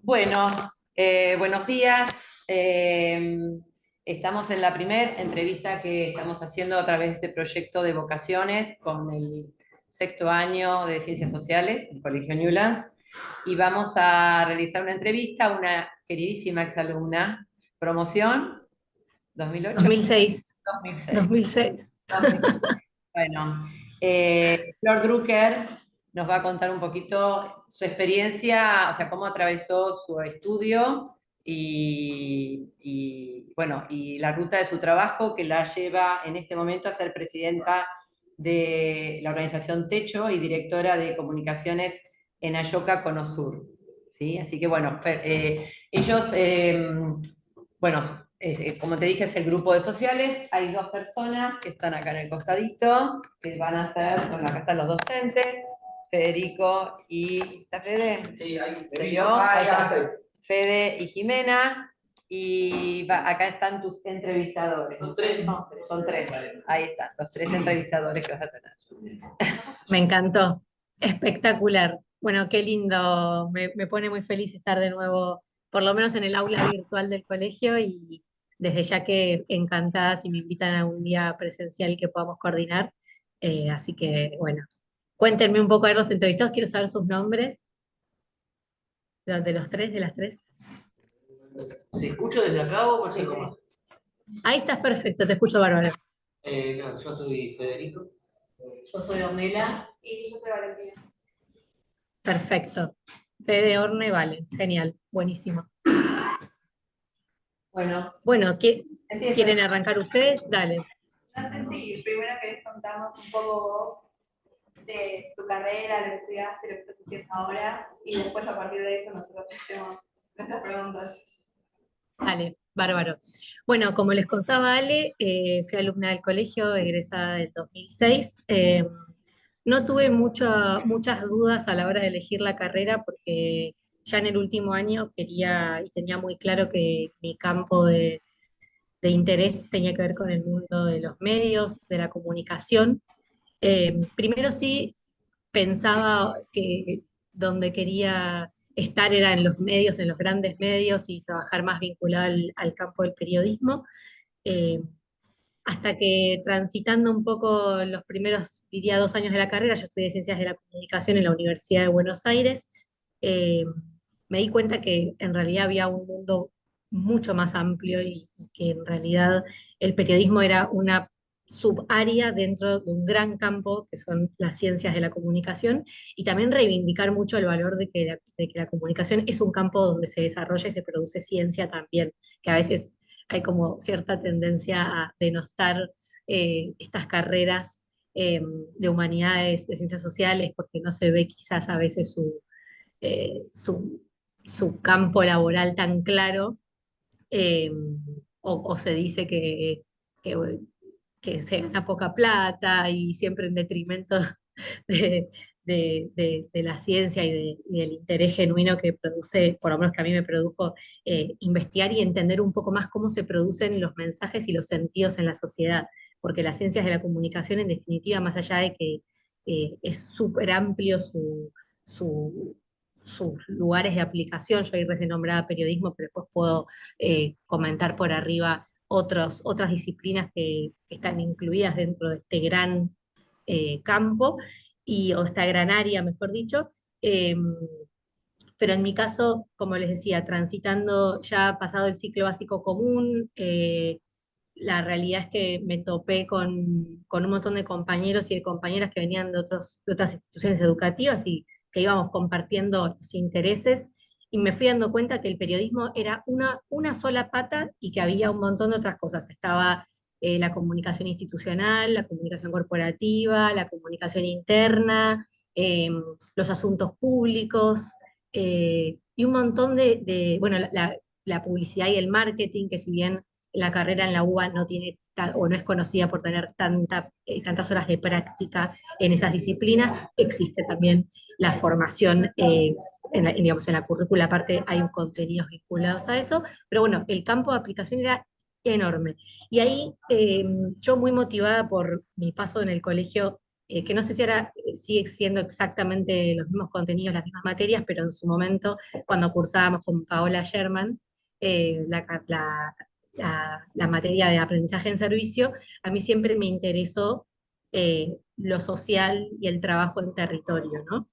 Bueno, buenos días. Estamos en la primera entrevista que estamos haciendo a través de este proyecto de vocaciones con el sexto año de Ciencias Sociales del Colegio Newlands y vamos a realizar una entrevista a una queridísima exalumna, promoción 2008, 2006. 2006. 2006. Bueno, Flor Drucker nos va a contar un poquito su experiencia, o sea, cómo atravesó su estudio bueno, y la ruta de su trabajo que la lleva en este momento a ser presidenta de la organización Techo y directora de comunicaciones en Ayoca Conosur. ¿Sí? Así que bueno, ellos, bueno, como te dije, es el grupo de sociales. Hay dos personas que están acá en el costadito, que van a ser, bueno, acá están los docentes, Federico y... ¿Está Fede? Sí, ahí se vio. Ahí está. Fede y Jimena. Y acá están tus entrevistadores. Son tres. Son tres. Ahí están, los tres entrevistadores que vas a tener. Me encantó. Espectacular. Bueno, qué lindo. Me pone muy feliz estar de nuevo, por lo menos en el aula virtual del colegio y desde ya que encantada si me invitan a un día presencial que podamos coordinar. Así que, bueno, cuéntenme un poco de los entrevistados. Quiero saber sus nombres, de los tres, de las tres. ¿Se escucha desde acá o más algo más? Ahí estás perfecto, te escucho bárbaro. No, yo soy Federico. Yo soy Ornella. Y yo soy Valentina. Perfecto. Fede Orne, vale, genial, buenísimo. Bueno, Bueno, empieza. ¿quieren arrancar ustedes? Dale. No sé si primero querés contarnos un poco vos de tu carrera, lo que estudiaste, lo que estás haciendo ahora, y después a partir de eso nosotros hacemos nuestras preguntas. Dale, bárbaro. Bueno, como les contaba Ale, fui alumna del colegio, egresada del 2006. No tuve muchas dudas a la hora de elegir la carrera porque ya en el último año quería y tenía muy claro que mi campo de interés tenía que ver con el mundo de los medios, de la comunicación. Primero sí pensaba que donde quería estar era en los medios, en los grandes medios y trabajar más vinculado al campo del periodismo, eh, hasta que transitando un poco los primeros, diría, 2 años de la carrera, yo estudié Ciencias de la Comunicación en la Universidad de Buenos Aires, eh, me di cuenta que en realidad había un mundo mucho más amplio y que en realidad el periodismo era una subárea dentro de un gran campo que son las ciencias de la comunicación y también reivindicar mucho el valor de que la comunicación es un campo donde se desarrolla y se produce ciencia también, que a veces hay como cierta tendencia a denostar estas carreras de humanidades, de ciencias sociales, porque no se ve quizás a veces su campo laboral tan claro, eh, o se dice que, que se gana poca plata y siempre en detrimento de, de la ciencia y del interés genuino que produce, por lo menos que a mí me produjo, investigar y entender un poco más cómo se producen los mensajes y los sentidos en la sociedad, porque las ciencias de la comunicación, en definitiva, más allá de que es súper amplio sus lugares de aplicación, yo ahí recién nombraba periodismo, pero después puedo comentar por arriba otras disciplinas que están incluidas dentro de este gran campo o esta gran área, mejor dicho. Eh, pero en mi caso, como les decía, transitando ya pasado el ciclo básico común, la realidad es que me topé con un montón de compañeros y de compañeras que venían de otras instituciones educativas y que íbamos compartiendo los intereses y me fui dando cuenta que el periodismo era una sola pata y que había un montón de otras cosas. Estaba la comunicación institucional, la comunicación corporativa, la comunicación interna, eh, los asuntos públicos y un montón bueno, la publicidad y el marketing, que si bien la carrera en la UBA no tiene o no es conocida por tener tantas horas de práctica en esas disciplinas, existe también la formación digamos, en la currícula, aparte hay contenidos vinculados a eso, pero bueno, el campo de aplicación era enorme. Y ahí yo muy motivada por mi paso en el colegio que no sé si ahora sigue siendo exactamente los mismos contenidos, las mismas materias, pero en su momento, cuando cursábamos con Paola Sherman, la materia de aprendizaje en servicio, a mí siempre me interesó lo social y el trabajo en territorio, ¿no?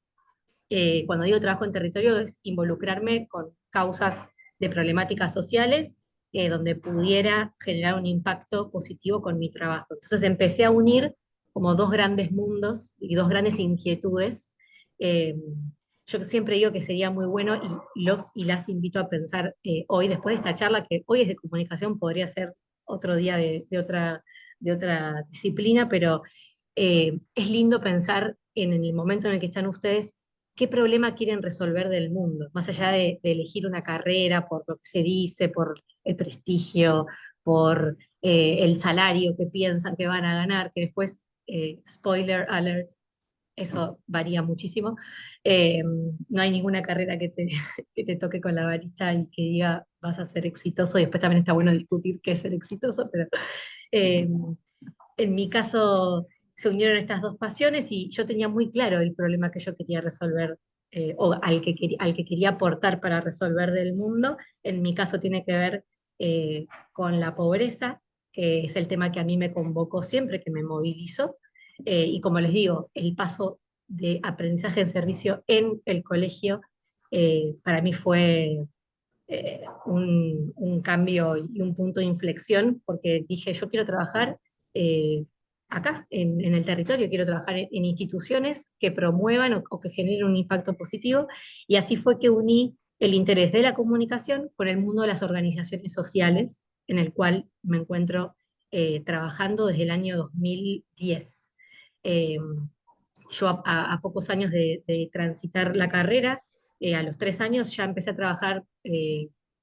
Cuando digo trabajo en territorio es involucrarme con causas de problemáticas sociales donde pudiera generar un impacto positivo con mi trabajo. Entonces empecé a unir como dos grandes mundos y dos grandes inquietudes. Eh, yo siempre digo que sería muy bueno y los y las invito a pensar hoy, después de esta charla, que hoy es de comunicación, podría ser otro día de otra disciplina, pero es lindo pensar en el momento en el que están ustedes qué problema quieren resolver del mundo, más allá de elegir una carrera por lo que se dice, por el prestigio, por el salario que piensan que van a ganar, que después, spoiler alert, eso varía muchísimo. Eh, no hay ninguna carrera que te toque con la varita y que diga vas a ser exitoso, y después también está bueno discutir qué es ser exitoso, pero eh, en mi caso se unieron estas dos pasiones y yo tenía muy claro el problema que yo quería resolver o al que quería aportar para resolver del mundo. En mi caso tiene que ver con la pobreza, que es el tema que a mí me convocó siempre, que me movilizó. Y como les digo, el paso de aprendizaje en servicio en el colegio para mí fue un cambio y un punto de inflexión, porque dije, yo quiero trabajar eh, acá, en el territorio, quiero trabajar en instituciones que promuevan o que generen un impacto positivo, y así fue que uní el interés de la comunicación con el mundo de las organizaciones sociales, en el cual me encuentro trabajando desde el año 2010. Eh, yo a pocos años de transitar la carrera, a los 3 años ya empecé a trabajar,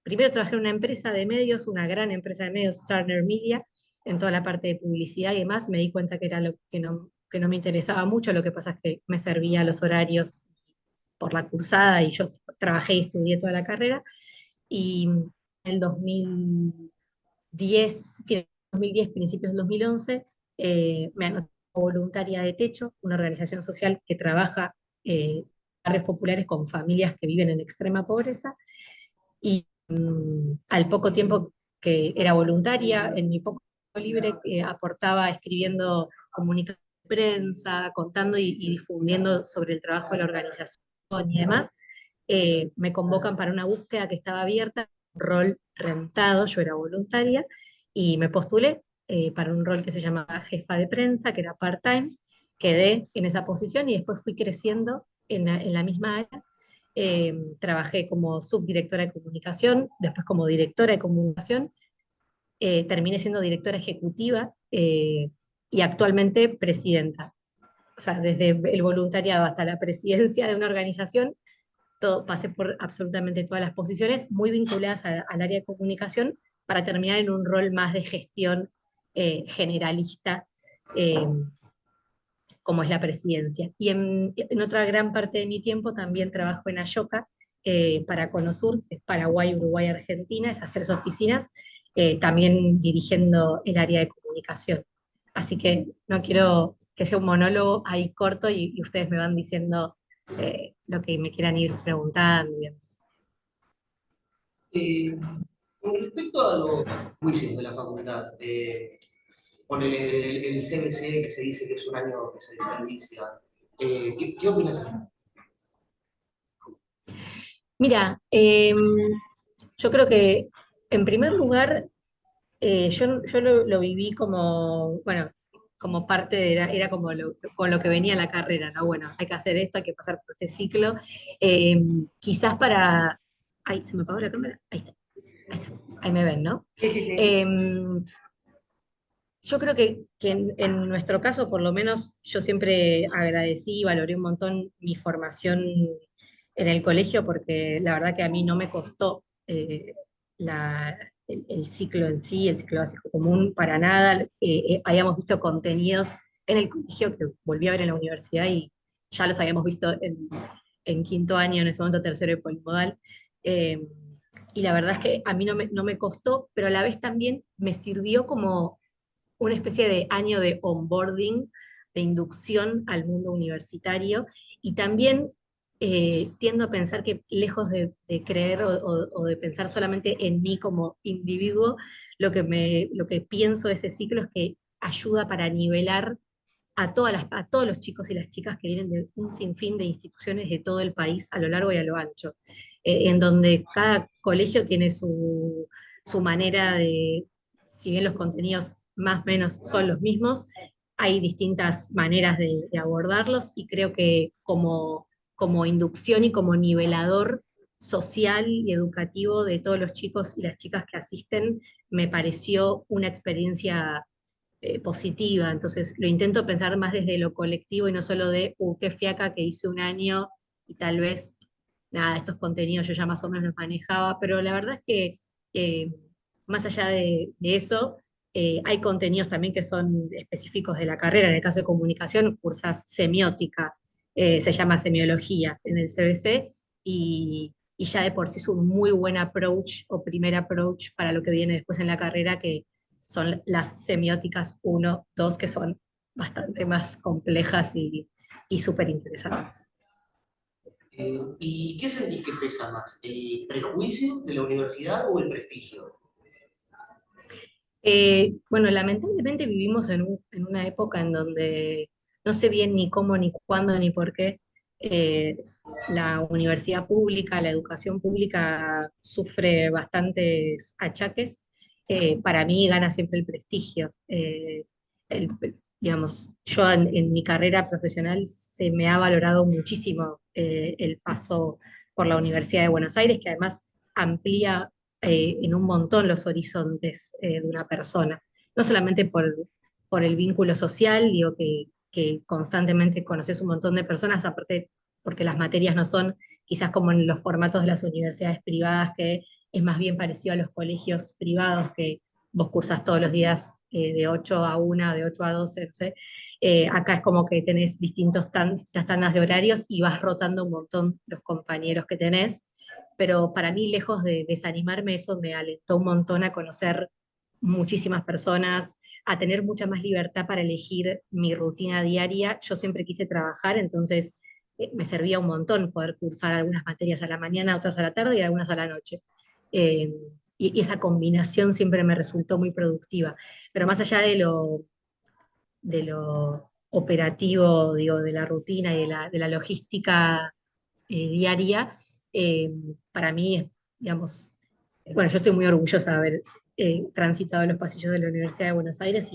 primero trabajé en una empresa de medios, una gran empresa de medios, Turner Media, en toda la parte de publicidad y demás. Me di cuenta que era lo que no me interesaba mucho, lo que pasa es que me servía los horarios por la cursada y yo trabajé y estudié toda la carrera. Y en el 2010, fin del 2010, principios del 2011, me anoté como voluntaria de Techo, una organización social que trabaja en barrios populares con familias que viven en extrema pobreza. Y al poco tiempo que era voluntaria, en mi poco tiempo libre, aportaba escribiendo comunicados de prensa, contando y difundiendo sobre el trabajo de la organización y demás. Me convocan para una búsqueda que estaba abierta, un rol rentado, yo era voluntaria, y me postulé para un rol que se llamaba jefa de prensa, que era part-time. Quedé en esa posición y después fui creciendo en la misma área. Trabajé como subdirectora de comunicación, después como directora de comunicación, terminé siendo directora ejecutiva y actualmente presidenta. O sea, desde el voluntariado hasta la presidencia de una organización, pasé por absolutamente todas las posiciones, muy vinculadas al área de comunicación, para terminar en un rol más de gestión generalista, eh, como es la presidencia. Y en otra gran parte de mi tiempo también trabajo en Ayoca, para Conosur, que es Paraguay, Uruguay, Argentina, esas tres oficinas, también dirigiendo el área de comunicación. Así que no quiero que sea un monólogo ahí corto y ustedes me van diciendo lo que me quieran ir preguntando y demás. Eh, con respecto a los juicios de la facultad, con el CBC que se dice que es un año que se desperdicia, ¿qué opinas? Mira, yo creo que en primer lugar yo lo viví como, bueno, como parte era como con lo que venía la carrera, ¿no? Bueno, hay que hacer esto, hay que pasar por este ciclo. Quizás para... Ay, ¿se me apagó la cámara? Ahí está, ahí me ven, ¿no? Sí, sí, sí. Yo creo que en nuestro caso, por lo menos, yo siempre agradecí y valoré un montón mi formación en el colegio, porque la verdad que a mí no me costó el ciclo en sí, el ciclo básico común, para nada. Habíamos visto contenidos en el colegio que volví a ver en la universidad y ya los habíamos visto en quinto año, en ese momento tercero de polimodal. Eh, y la verdad es que a mí no me costó, pero a la vez también me sirvió como una especie de año de onboarding de inducción al mundo universitario, y también tiendo a pensar que lejos de creer o de pensar solamente en mí como individuo, lo que pienso de ese ciclo es que ayuda para nivelar a todos los chicos y las chicas que vienen de un sinfín de instituciones de todo el país a lo largo y a lo ancho, en donde cada colegio tiene su manera de, si bien los contenidos más o menos son los mismos, hay distintas maneras de abordarlos, y creo que como inducción y como nivelador social y educativo de todos los chicos y las chicas que asisten, me pareció una experiencia positiva. Entonces lo intento pensar más desde lo colectivo y no solo de, qué fiaca que hice un año y tal vez, nada, estos contenidos yo ya más o menos los manejaba, pero la verdad es que eh, más allá de eso, hay contenidos también que son específicos de la carrera. En el caso de comunicación, cursas semiótica, se llama semiología en el CBC, y ya de por sí es un muy buen approach o primer approach para lo que viene después en la carrera, que son las semióticas 1, 2, que son bastante más complejas y súper interesantes. ¿Y qué sentís que pesa más? ¿El prejuicio de la universidad o el prestigio? Bueno, lamentablemente vivimos en una época en donde no sé bien ni cómo, ni cuándo, ni por qué eh, la universidad pública, la educación pública sufre bastantes achaques. Para mí gana siempre el prestigio. El- digamos, yo en mi carrera profesional se me ha valorado muchísimo el paso por la Universidad de Buenos Aires, que además amplía en un montón los horizontes de una persona. No solamente por el vínculo social, digo que constantemente conoces un montón de personas, aparte porque las materias no son quizás como en los formatos de las universidades privadas, que es más bien parecido a los colegios privados, que vos cursas todos los días de 8 a 1, de 8 a 12, no sé. Acá es como que tenés distintas tandas de horarios y vas rotando un montón los compañeros que tenés, pero para mí, lejos de desanimarme, eso me alentó un montón a conocer muchísimas personas, a tener mucha más libertad para elegir mi rutina diaria. Yo siempre quise trabajar, entonces me servía un montón poder cursar algunas materias a la mañana, otras a la tarde y algunas a la noche. Eh, y esa combinación siempre me resultó muy productiva. Pero más allá de lo operativo, digo, de la rutina y de la logística diaria, eh, para mí, digamos, bueno, yo estoy muy orgullosa de haber transitado los pasillos de la Universidad de Buenos Aires,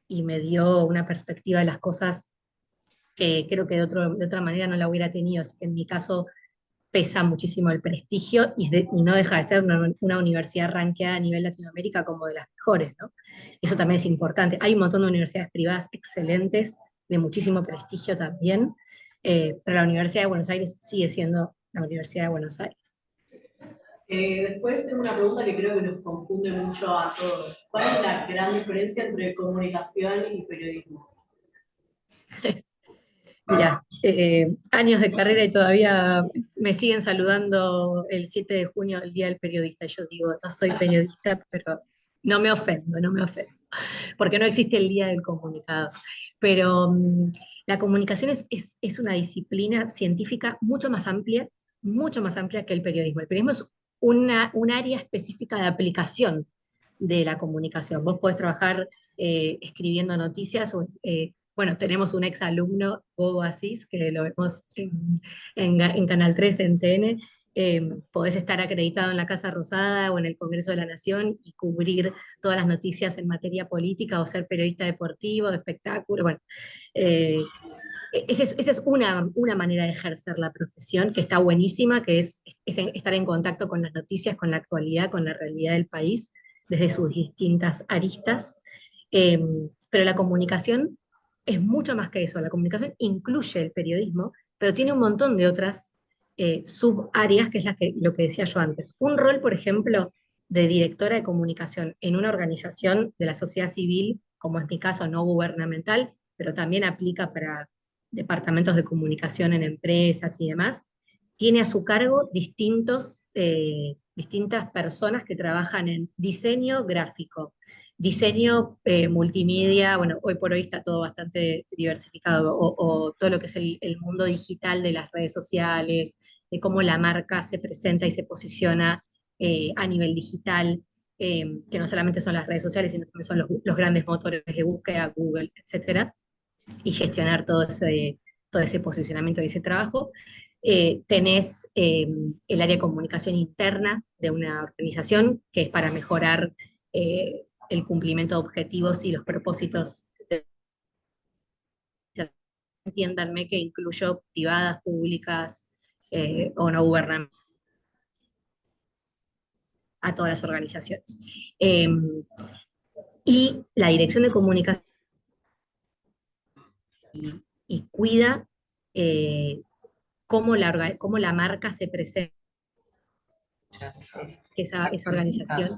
y me dio una perspectiva de las cosas que creo que de otra manera no la hubiera tenido. Así que en mi caso pesa muchísimo el prestigio, y no deja de ser una universidad rankeada a nivel Latinoamérica como de las mejores, ¿no? Eso también es importante. Hay un montón de universidades privadas excelentes, de muchísimo prestigio también, pero la Universidad de Buenos Aires sigue siendo la Universidad de Buenos Aires. Después tengo una pregunta que creo que nos confunde mucho a todos. ¿Cuál es la gran diferencia entre comunicación y periodismo? Mira, años de carrera y todavía me siguen saludando el 7 de junio, el Día del Periodista. Yo digo, no soy periodista, pero no me ofendo, no me ofendo, porque no existe el Día del Comunicador. Pero la comunicación es una disciplina científica mucho más amplia que el periodismo. El periodismo es un área específica de aplicación de la comunicación. Vos podés trabajar escribiendo noticias, bueno, tenemos un ex alumno, Gogo Asís, que lo vemos en Canal 3, en TN. Podés estar acreditado en la Casa Rosada o en el Congreso de la Nación y cubrir todas las noticias en materia política, o ser periodista deportivo, de espectáculo. Bueno, eh, esa es una manera de ejercer la profesión que está buenísima, que es estar en contacto con las noticias, con la actualidad, con la realidad del país, desde sus distintas aristas. Eh, pero la comunicación es mucho más que eso. La comunicación incluye el periodismo, pero tiene un montón de otras subáreas, que es lo que decía yo antes. Un rol, por ejemplo, de directora de comunicación en una organización de la sociedad civil, como es mi caso, no gubernamental, pero también aplica para departamentos de comunicación en empresas y demás, tiene a su cargo distintas personas que trabajan en diseño gráfico, diseño multimedia, bueno, hoy por hoy está todo bastante diversificado, o todo lo que es el mundo digital de las redes sociales, de cómo la marca se presenta y se posiciona a nivel digital, que no solamente son las redes sociales, sino también son los grandes motores de búsqueda, Google, etcétera, y gestionar todo ese posicionamiento y ese trabajo. Tenés el área de comunicación interna de una organización, que es para mejorar el cumplimiento de objetivos y los propósitos. Entiéndanme que incluyo privadas, públicas o no gubernamentales, a todas las organizaciones. Y la dirección de comunicación y cuida eh, cómo la marca se presenta, esa organización.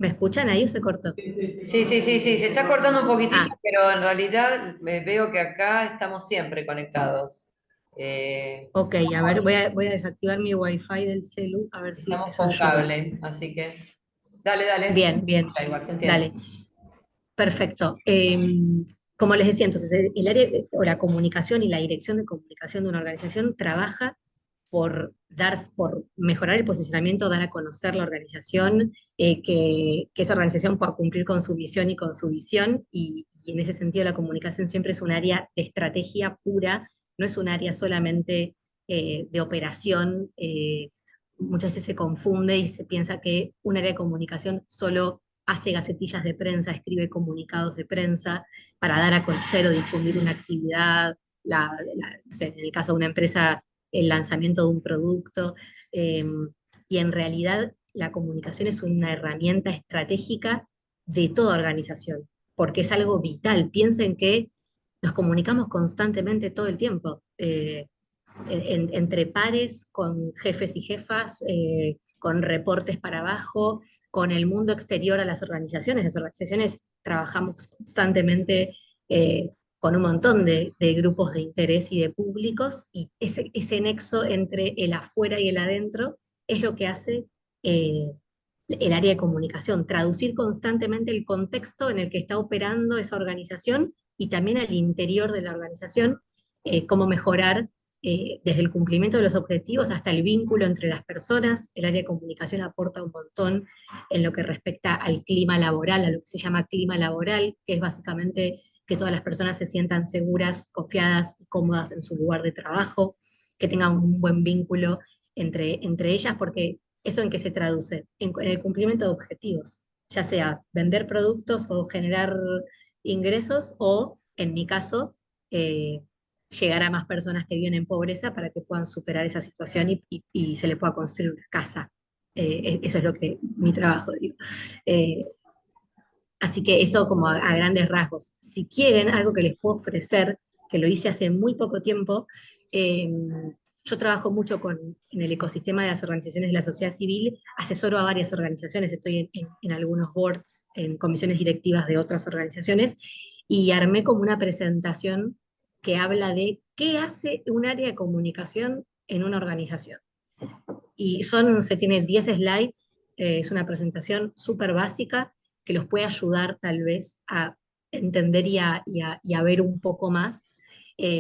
¿Me escuchan ahí o se cortó? Sí, sí, sí, sí, se está cortando un poquitito, Ah, pero en realidad veo que acá estamos siempre conectados. ok, a ver, voy a desactivar mi wifi del celu, a ver si Estamos eso con ayuda. cable, así que dale, dale. Bien, bien, Ya, igual se entiende. dale, perfecto. Como les decía, entonces, el área o la comunicación y la dirección de comunicación de una organización trabaja por mejorar el posicionamiento, dar a conocer la organización, que esa organización pueda cumplir con su misión y con su visión, y en ese sentido la comunicación siempre es un área de estrategia pura, no es un área solamente de operación. Muchas veces se confunde y se piensa que un área de comunicación solo hace gacetillas de prensa, escribe comunicados de prensa para dar a conocer o difundir una actividad, no sé, en el caso de una empresa, el lanzamiento de un producto, eh, y en realidad la comunicación es una herramienta estratégica de toda organización, porque es algo vital. Piensen que nos comunicamos constantemente todo el tiempo, entre pares, con jefes y jefas, con reportes para abajo, con el mundo exterior a las organizaciones. Las organizaciones trabajamos constantemente con un montón de grupos de interés y de públicos, y ese nexo entre el afuera y el adentro es lo que hace eh, el área de comunicación, traducir constantemente el contexto en el que está operando esa organización y también al interior de la organización, cómo mejorar desde el cumplimiento de los objetivos hasta el vínculo entre las personas. El área de comunicación aporta un montón en lo que respecta al clima laboral, a lo que se llama clima laboral, que es básicamente que todas las personas se sientan seguras, confiadas y cómodas en su lugar de trabajo, que tengan un buen vínculo entre ellas, porque ¿eso en qué se traduce? En el cumplimiento de objetivos, ya sea vender productos o generar ingresos, o en mi caso, eh, llegar a más personas que viven en pobreza para que puedan superar esa situación y se le pueda construir una casa. Eso es lo que mi trabajo, digo. Eh, Así que eso como a grandes rasgos. Si quieren, algo que les puedo ofrecer, que lo hice hace muy poco tiempo, eh, yo trabajo mucho en el ecosistema de las organizaciones de la sociedad civil, asesoro a varias organizaciones, estoy en algunos boards, en comisiones directivas de otras organizaciones, y armé como una presentación que habla de qué hace un área de comunicación en una organización. Y se tiene 10 slides, es una presentación súper básica que los puede ayudar tal vez a entender y a ver un poco más,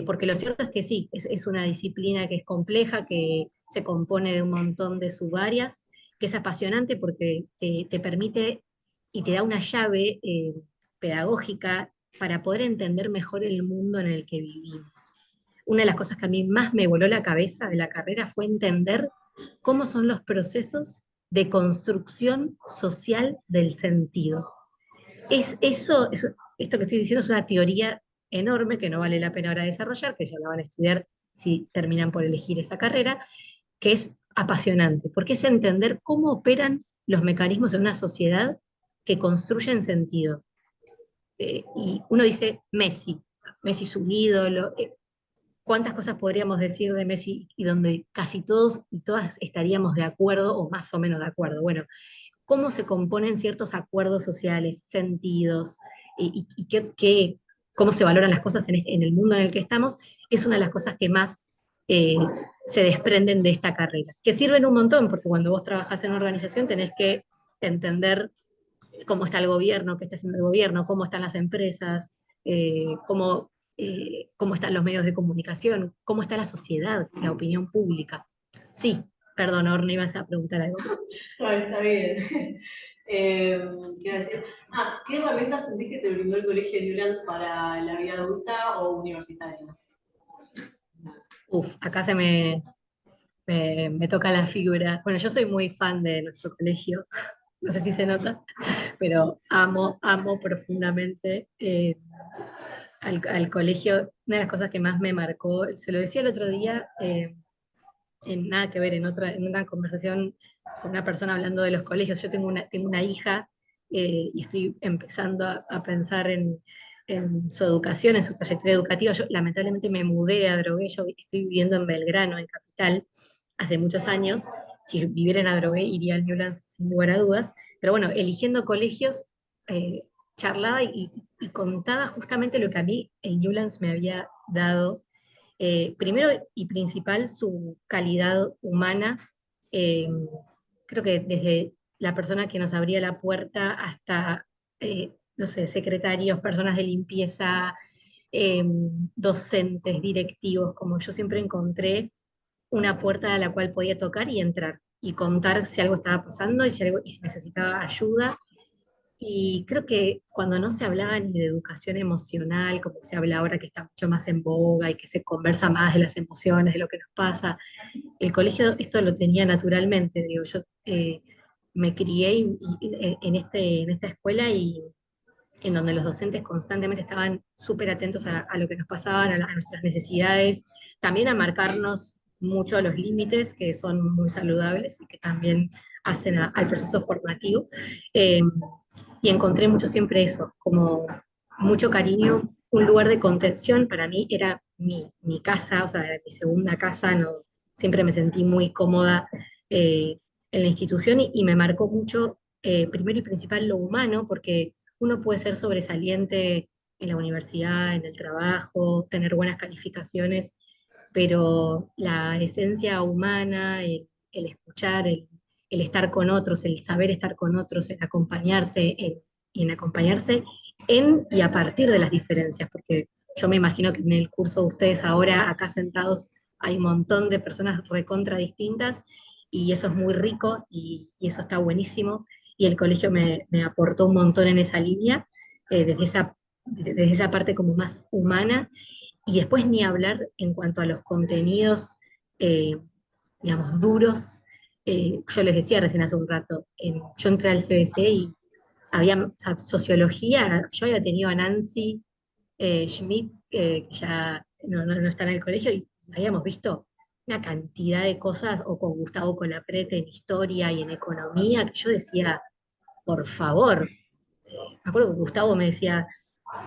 porque lo cierto es que sí, es una disciplina que es compleja, que se compone de un montón de subáreas, que es apasionante porque te permite y te da una llave pedagógica para poder entender mejor el mundo en el que vivimos. Una de las cosas que a mí más me voló la cabeza de la carrera fue entender cómo son los procesos de construcción social del sentido. Esto que estoy diciendo es una teoría enorme que no vale la pena ahora desarrollar, que ya la van a estudiar si terminan por elegir esa carrera, que es apasionante, porque es entender cómo operan los mecanismos en una sociedad que construyen sentido. Y uno dice Messi, Messi es un ídolo. ¿Cuántas cosas podríamos decir de Messi y donde casi todos y todas estaríamos de acuerdo o más o menos de acuerdo? Bueno, cómo se componen ciertos acuerdos sociales, sentidos, cómo se valoran las cosas en el mundo en el que estamos, es una de las cosas que más eh, se desprenden de esta carrera, que sirven un montón, porque cuando vos trabajás en una organización tenés que entender cómo está el gobierno, qué está haciendo el gobierno, cómo están las empresas, cómo están los medios de comunicación, cómo está la sociedad, la opinión pública. Sí, perdón, Orne, ibas a preguntar algo. No, está bien. ¿Qué iba a decir? ¿Qué herramientas sentís que te brindó el Colegio Newlands para la vida adulta o universitaria? Uf, acá me toca la figura. Bueno, yo soy muy fan de nuestro colegio, no sé si se nota, pero amo profundamente al colegio. Una de las cosas que más me marcó, se lo decía el otro día, en nada que ver, en una conversación con una persona hablando de los colegios. Yo tengo una hija y estoy empezando a pensar en su educación, en su trayectoria educativa. Yo lamentablemente me mudé a Adrogué, yo estoy viviendo en Belgrano, en Capital, hace muchos años. Si viviera en Adrogué iría al Newlands sin lugar a dudas, pero bueno, eligiendo colegios, charlaba y contaba justamente lo que a mí el Newlands me había dado, primero y principal, su calidad humana. eh, Creo que desde la persona que nos abría la puerta hasta, no sé, secretarios, personas de limpieza, eh, docentes, directivos, como yo siempre encontré una puerta a la cual podía tocar y entrar y contar si algo estaba pasando y si necesitaba ayuda. Y creo que cuando no se hablaba ni de educación emocional, como se habla ahora que está mucho más en boga y que se conversa más de las emociones, de lo que nos pasa, el colegio esto lo tenía naturalmente. Digo, yo me crié en esta escuela y en donde los docentes constantemente estaban súper atentos a lo que nos pasaban, a nuestras necesidades, también a marcarnos mucho los límites, que son muy saludables y que también hacen al proceso formativo. Eh, y encontré mucho siempre eso, como mucho cariño, un lugar de contención. Para mí era mi casa, o sea, era mi segunda casa. No, siempre me sentí muy cómoda en la institución y me marcó mucho, primero y principal, lo humano, porque uno puede ser sobresaliente en la universidad, en el trabajo, tener buenas calificaciones, pero la esencia humana, el escuchar, el estar con otros, el saber estar con otros, el acompañarse, en acompañarse en y a partir de las diferencias, porque yo me imagino que en el curso de ustedes ahora, acá sentados, hay un montón de personas recontra distintas y eso es muy rico y eso está buenísimo y el colegio me aportó un montón en esa línea, desde esa parte como más humana, y después ni hablar en cuanto a los contenidos, eh, digamos, duros. Yo les decía recién hace un rato, yo entré al CBC y había, o sea, sociología, yo había tenido a Nancy Schmidt, que ya no está en el colegio, y habíamos visto una cantidad de cosas, o con Gustavo Colaprete en historia y en economía, que yo decía, por favor. Me acuerdo que Gustavo me decía,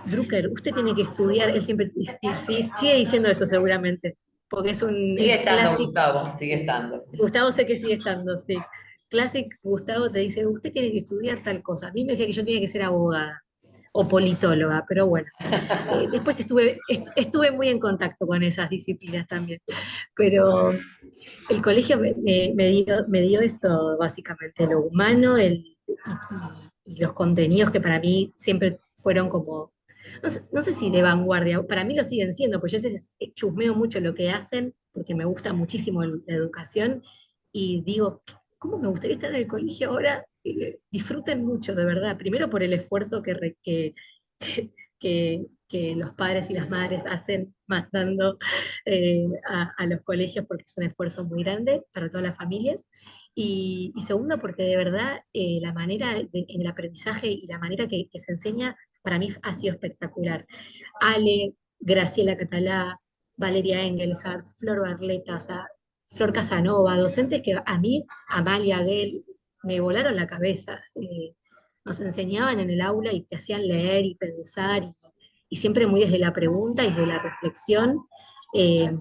Drucker, usted tiene que estudiar, él siempre sigue diciendo eso seguramente, porque Sigue es estando, clásico. Gustavo, sigue estando. Gustavo sé que sigue estando, sí. Classic Gustavo te dice, usted tiene que estudiar tal cosa. A mí me decía que yo tenía que ser abogada o politóloga, pero bueno. Después estuve muy en contacto con esas disciplinas también. Pero el colegio me dio eso, básicamente, lo humano, y los contenidos que para mí siempre fueron como, no sé si de vanguardia, para mí lo siguen siendo, porque yo a veces chusmeo mucho lo que hacen, porque me gusta muchísimo la educación, y digo, ¿cómo me gustaría estar en el colegio ahora? Disfruten mucho, de verdad, primero por el esfuerzo que los padres y las madres hacen mandando a los colegios, porque es un esfuerzo muy grande para todas las familias. Y segundo, porque de verdad la manera en el aprendizaje y la manera que se enseña, para mí ha sido espectacular. Ale, Graciela Catalá, Valeria Engelhardt, Flor Barleta, o sea, Flor Casanova, docentes que a mí, Amalia Gell, me volaron la cabeza. Nos enseñaban en el aula y te hacían leer y pensar, y siempre muy desde la pregunta y desde la reflexión. eh,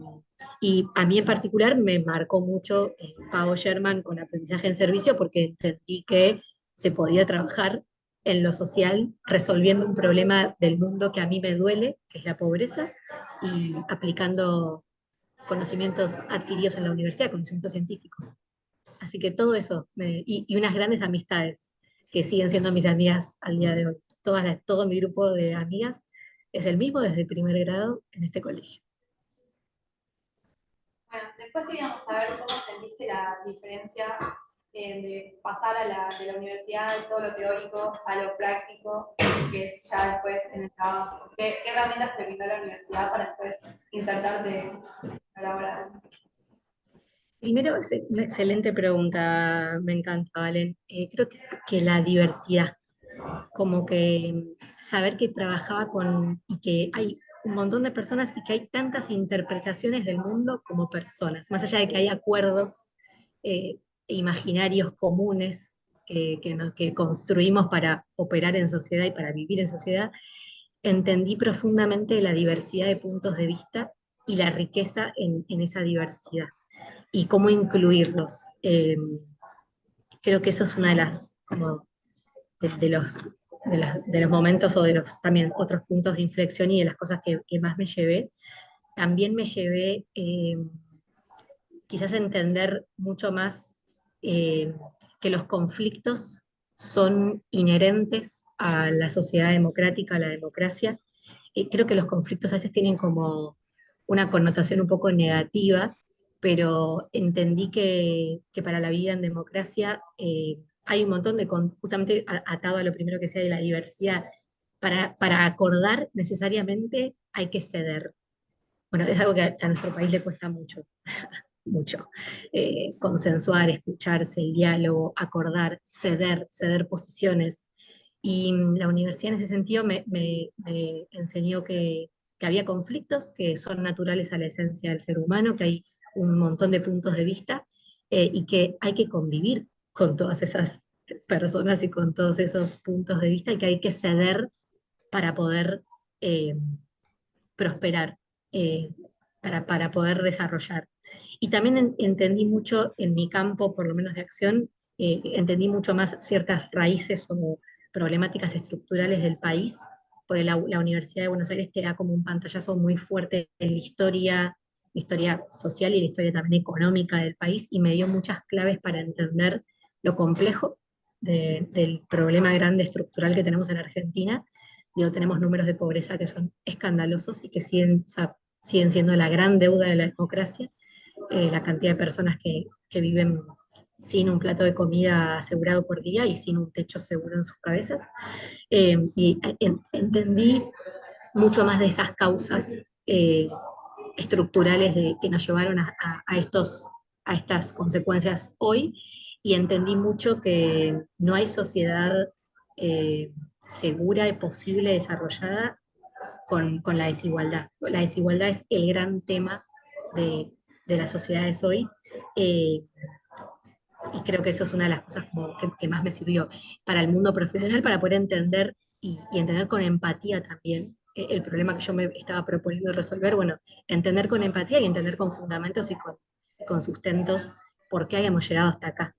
y a mí en particular me marcó mucho Pau Sherman con aprendizaje en servicio, porque entendí que se podía trabajar en lo social resolviendo un problema del mundo que a mí me duele, que es la pobreza, y aplicando conocimientos adquiridos en la universidad, conocimientos científicos. Así que todo eso, y unas grandes amistades que siguen siendo mis amigas al día de hoy. Todo mi grupo de amigas es el mismo desde primer grado en este colegio. Bueno, después queríamos saber cómo sentiste la diferencia de pasar de la universidad, de todo lo teórico, a lo práctico, que es ya después en el trabajo. ¿Qué herramientas te brindó la universidad para después insertarte en la laboral? Primero, es una excelente pregunta, me encanta, Valen. Creo que la diversidad, como que saber que trabajaba y que hay un montón de personas y que hay tantas interpretaciones del mundo como personas, más allá de que hay acuerdos imaginarios comunes que construimos para operar en sociedad y para vivir en sociedad, entendí profundamente la diversidad de puntos de vista y la riqueza en esa diversidad y cómo incluirlos. Creo que eso es una de las, como, de los, de los momentos o de los también otros puntos de inflexión y de las cosas que más me llevé. También me llevé quizás entender mucho más eh, que los conflictos son inherentes a la sociedad democrática, a la democracia. Creo que los conflictos a veces tienen como una connotación un poco negativa, pero entendí que para la vida en democracia hay un montón justamente atado a lo primero que sea de la diversidad, para acordar necesariamente hay que ceder. Bueno, es algo que a nuestro país le cuesta mucho, mucho. Consensuar, escucharse, el diálogo, acordar, ceder posiciones. Y la universidad en ese sentido me enseñó que había conflictos que son naturales a la esencia del ser humano, que hay un montón de puntos de vista y que hay que convivir con todas esas personas y con todos esos puntos de vista y que hay que ceder para poder eh, prosperar, eh, para poder desarrollar. Y también entendí mucho en mi campo, por lo menos de acción, entendí mucho más ciertas raíces o problemáticas estructurales del país, porque la Universidad de Buenos Aires te da como un pantallazo muy fuerte en la historia social y la historia también económica del país, y me dio muchas claves para entender lo complejo del problema grande estructural que tenemos en Argentina. Digo, tenemos números de pobreza que son escandalosos y que siguen, o sea, siguen siendo la gran deuda de la democracia, la cantidad de personas que viven sin un plato de comida asegurado por día y sin un techo seguro en sus cabezas. Entendí mucho más de esas causas estructurales que nos llevaron a estas consecuencias hoy, y entendí mucho que no hay sociedad segura y posible desarrollada con la desigualdad. La desigualdad es el gran tema de las sociedades hoy. eh, y creo que eso es una de las cosas como que más me sirvió para el mundo profesional, para poder entender y entender con empatía también el problema que yo me estaba proponiendo resolver. Bueno, entender con empatía y entender con fundamentos y con sustentos por qué hayamos llegado hasta acá.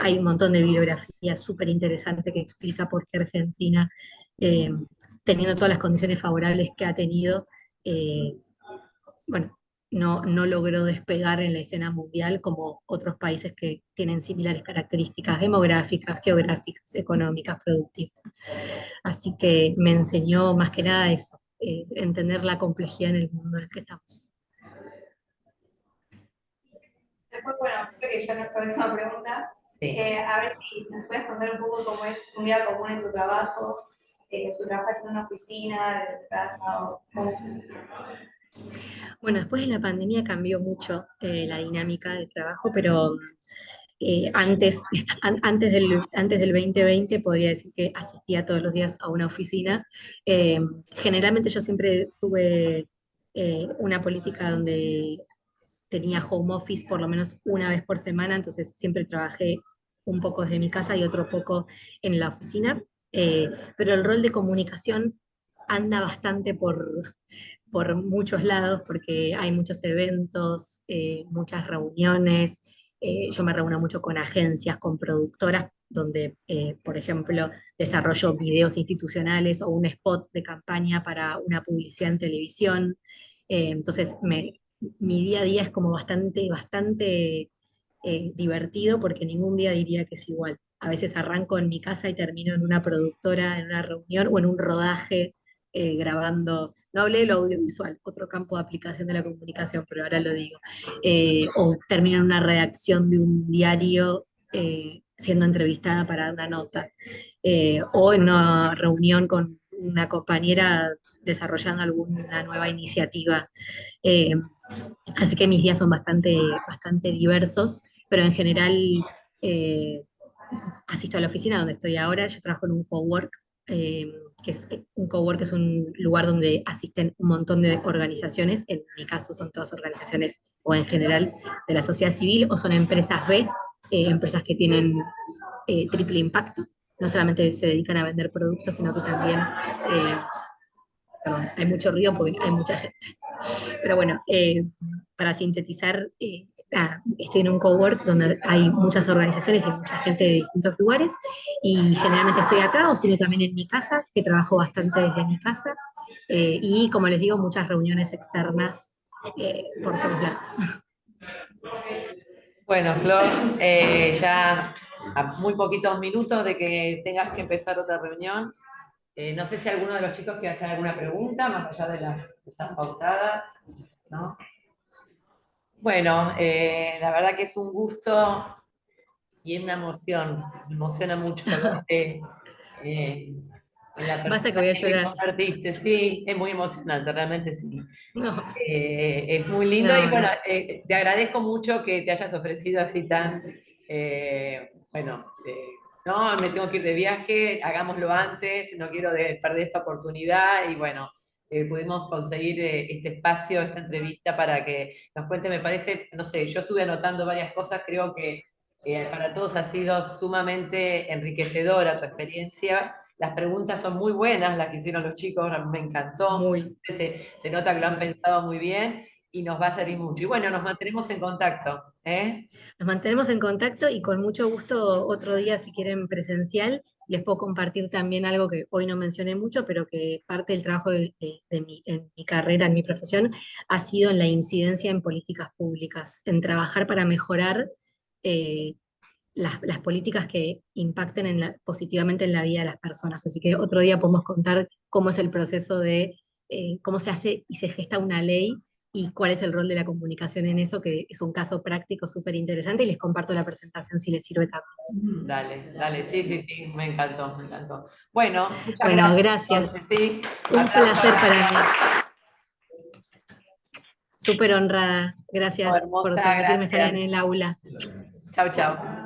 Hay un montón de bibliografía súper interesante que explica por qué Argentina, eh, teniendo todas las condiciones favorables que ha tenido, eh, bueno, no logró despegar en la escena mundial como otros países que tienen similares características demográficas, geográficas, económicas, productivas. Así que me enseñó más que nada eso, entender la complejidad en el mundo en el que estamos. Después, bueno, creo que ya nuestra última pregunta. Sí. A ver si nos puedes contar un poco cómo es un día común en tu trabajo, si trabajas en una oficina, de tu casa, o cómo. Bueno, después de la pandemia cambió mucho la dinámica de trabajo, pero antes, antes del 2020 podría decir que asistía todos los días a una oficina. Generalmente yo siempre tuve una política donde tenía home office por lo menos una vez por semana, entonces siempre trabajé un poco desde mi casa y otro poco en la oficina. Pero el rol de comunicación anda bastante por muchos lados porque hay muchos eventos, muchas reuniones. Yo me reúno mucho con agencias, con productoras, donde, por ejemplo, desarrollo videos institucionales o un spot de campaña para una publicidad en televisión. Entonces, mi día a día es como bastante divertido porque ningún día diría que es igual a veces arranco en mi casa y termino en una productora, en una reunión o en un rodaje grabando. No hablé de lo audiovisual, otro campo de aplicación de la comunicación, pero ahora lo digo. O termino en una redacción de un diario siendo entrevistada para una nota, o en una reunión con una compañera desarrollando alguna nueva iniciativa. Eh, Así que mis días son bastante diversos, pero en general eh, asisto a la oficina donde estoy ahora. Yo trabajo en un cowork, eh, un cowork es un lugar donde asisten un montón de organizaciones. En mi caso son todas organizaciones o en general de la sociedad civil o son empresas B, empresas que tienen triple impacto. No solamente se dedican a vender productos, sino que también, perdón, hay mucho ruido porque hay mucha gente. Pero bueno, para sintetizar, estoy en un cowork donde hay muchas organizaciones y mucha gente de distintos lugares y generalmente estoy acá o sino también en mi casa, que trabajo bastante desde mi casa y como les digo, muchas reuniones externas por todos lados. Bueno, Flor, ya a muy poquitos minutos de que tengas que empezar otra reunión. No sé si alguno de los chicos quiere hacer alguna pregunta, más allá de las que están pautadas, ¿no? Bueno, la verdad que es un gusto y es una emoción, me emociona mucho verte en la Basta que persona voy a que te llorar. convertiste, sí, es muy emocionante, realmente sí. No, Es muy lindo y no, bueno, no. te agradezco mucho que te hayas ofrecido así tan, no, me tengo que ir de viaje, hagámoslo antes, no quiero perder esta oportunidad y bueno, pudimos conseguir este espacio, esta entrevista para que nos cuente, me parece, no sé, yo estuve anotando varias cosas, creo que para todos ha sido sumamente enriquecedora tu experiencia. Las preguntas son muy buenas, las que hicieron los chicos, me encantó. Muy. Se nota que lo han pensado muy bien y nos va a servir mucho. Y bueno, nos mantenemos en contacto, ¿eh? Nos mantenemos en contacto y con mucho gusto otro día, si quieren presencial, les puedo compartir también algo que hoy no mencioné mucho, pero que parte del trabajo en mi carrera, en mi profesión, ha sido en la incidencia en políticas públicas, en trabajar para mejorar eh, las políticas que impacten positivamente en la vida de las personas. Así que otro día podemos contar cómo es el proceso de cómo se hace y se gesta una ley y cuál es el rol de la comunicación en eso, que es un caso práctico súper interesante y les comparto la presentación si les sirve también. Dale, dale, sí, sí, sí, me encantó, me encantó. Bueno, muchas Bueno, gracias gracias. entonces, sí. Un Aplausos placer a para mí. la Súper honrada. Gracias por hermosa, permitirme estar en gracias. el aula. Chau, chau.